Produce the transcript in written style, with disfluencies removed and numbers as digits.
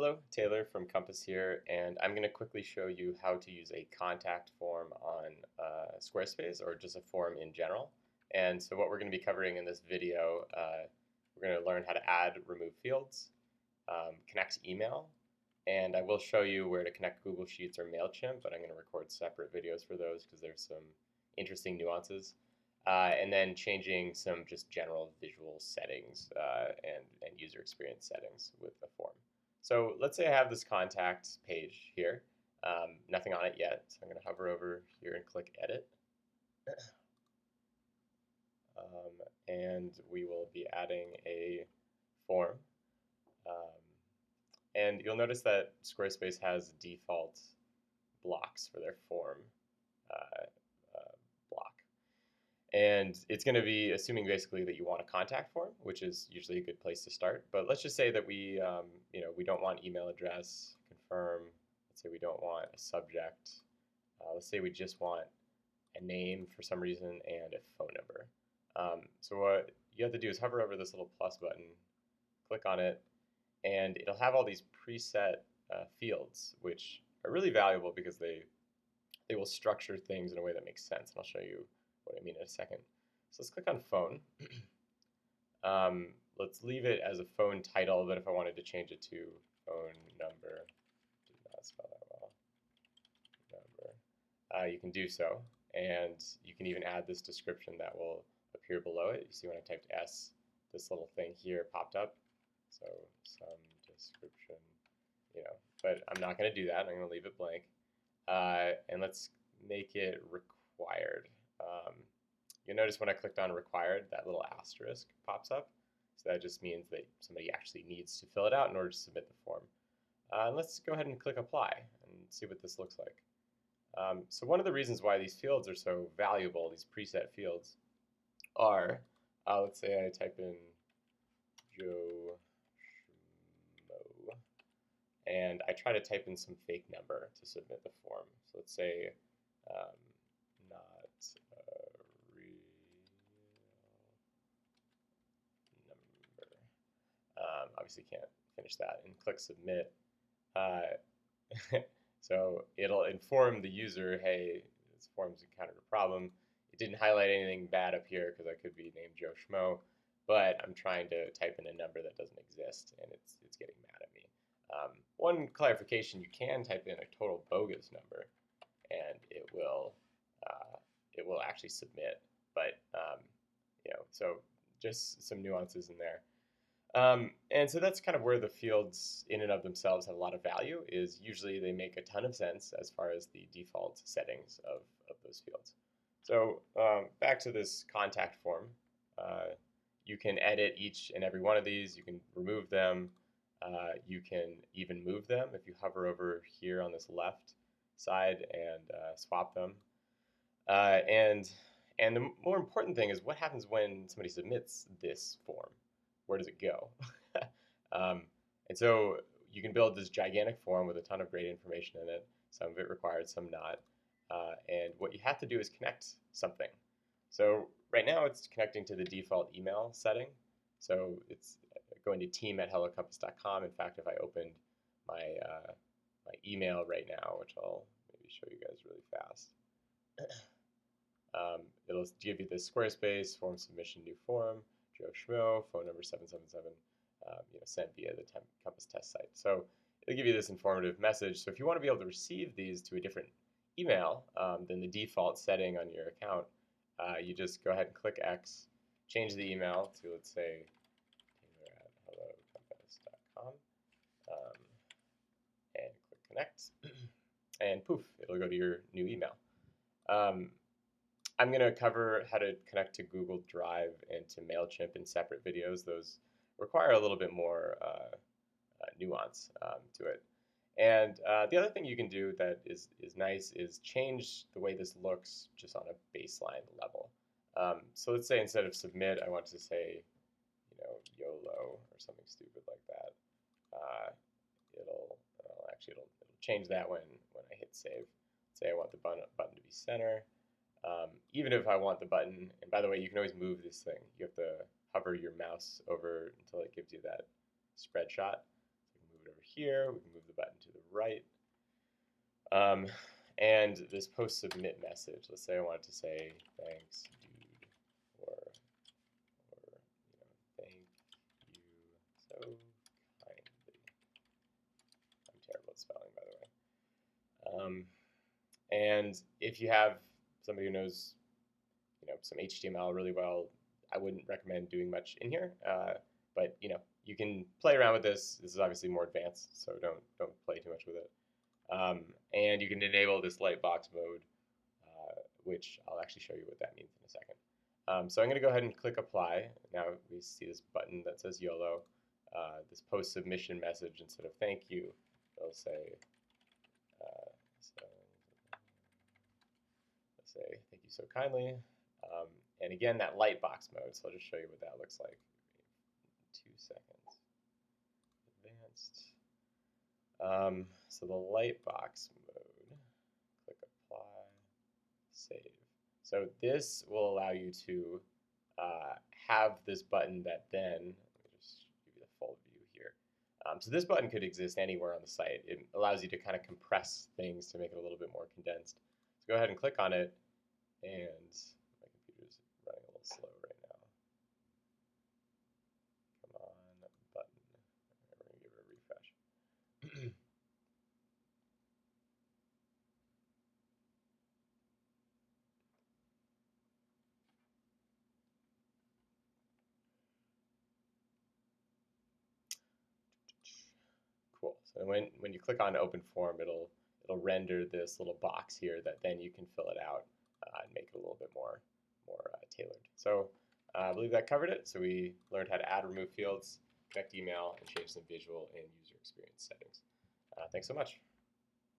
Hello, Taylor from Compass here, and I'm going to quickly show you how to use a contact form on Squarespace or just a form in general. And so what we're going to be covering in this video, we're going to learn how to add, remove fields, connect email, and I will show you where to connect Google Sheets or Mailchimp, but I'm going to record separate videos for those because there's some interesting nuances. And then changing some just general visual settings and user experience settings with the form. So let's say I have this contact page here, nothing on it yet. So I'm going to hover over here and click Edit. And we will be adding a form. And you'll notice that Squarespace has default blocks for their form uh, block. And it's going to be assuming basically that you want a contact form, which is usually a good place to start. But let's just say that we don't want email address, confirm. Let's say we don't want a subject. Let's say we just want a name for some reason and a phone number. So what you have to do is hover over this little plus button, click on it, and it'll have all these preset fields, which are really valuable because they will structure things in a way that makes sense. And I'll show you what I mean in a second. So let's click on phone. Let's leave it as a phone title, but if I wanted to change it to phone number, did not spell that well, number, you can do so. And you can even add this description that will appear below it. You see when I typed S, this little thing here popped up. So some description, but I'm not going to do that. I'm going to leave it blank. And let's make it required. You'll notice when I clicked on required, that little asterisk pops up. So that just means that somebody actually needs to fill it out in order to submit the form. Let's go ahead and click apply and see what this looks like. So one of the reasons why these fields are so valuable, these preset fields, are, let's say I type in Joe Schmo, and I try to type in some fake number to submit the form. So let's say not real number. Obviously can't finish that and click submit. So it'll inform the user, hey, this form's encountered a problem. It didn't highlight anything bad up here because I could be named Joe Schmo, but I'm trying to type in a number that doesn't exist, and it's getting mad at me. One clarification: you can type in a total bogus number, and it will actually submit. But so just some nuances in there. And so that's kind of where the fields in and of themselves have a lot of value, is usually they make a ton of sense as far as the default settings of those fields. So back to this contact form, you can edit each and every one of these. You can remove them. You can even move them if you hover over here on this left side and swap them. And the more important thing is what happens when somebody submits this form. Where does it go? And so you can build this gigantic form with a ton of great information in it. Some of it required, some not. And what you have to do is connect something. So right now it's connecting to the default email setting. So it's going to team@hellocompass.com. In fact, if I opened my email right now, which I'll maybe show you guys really fast, it'll give you this Squarespace form submission, new form, Joe Schmo, phone number 777, sent via the Compass test site. So it'll give you this informative message. So if you want to be able to receive these to a different email than the default setting on your account, you just go ahead and click X, change the email to, let's say, taylor@hellocompass.com, and click connect, and poof, it'll go to your new email. I'm going to cover how to connect to Google Drive and to Mailchimp in separate videos. Those require a little bit more nuance to it. And the other thing you can do that is nice is change the way this looks just on a baseline level. So let's say instead of submit, I want to say, YOLO or something stupid like that. It'll change that when I hit save. Say I want the button to be center. Even if I want the button, and by the way, you can always move this thing. You have to hover your mouse over until it gives you that spread shot. So you can move over here. We can move the button to the right. And this post submit message, let's say I wanted to say thanks dude, or thank you so kindly. I'm terrible at spelling, by the way. And if you have somebody who knows some HTML really well, I wouldn't recommend doing much in here. But you can play around with this. This is obviously more advanced, so don't play too much with it. And you can enable this lightbox mode, which I'll actually show you what that means in a second. So I'm going to go ahead and click apply. Now we see this button that says YOLO. This post submission message, instead of thank you, it'll say, thank you so kindly. And again, that lightbox mode. So I'll just show you what that looks like. 2 seconds. Advanced. So the lightbox mode, click apply, save. So this will allow you to have this button that then, let me just give you the full view here. So this button could exist anywhere on the site. It allows you to kind of compress things to make it a little bit more condensed. So go ahead and click on it, and my computer's running a little slow right now. Come on, button. We're going to give it a refresh. Cool. So when you click on open form, it'll render this little box here that then you can fill it out and make it a little bit more tailored. So I believe that covered it. So we learned how to add, remove fields, connect email, and change some visual and user experience settings. Thanks so much.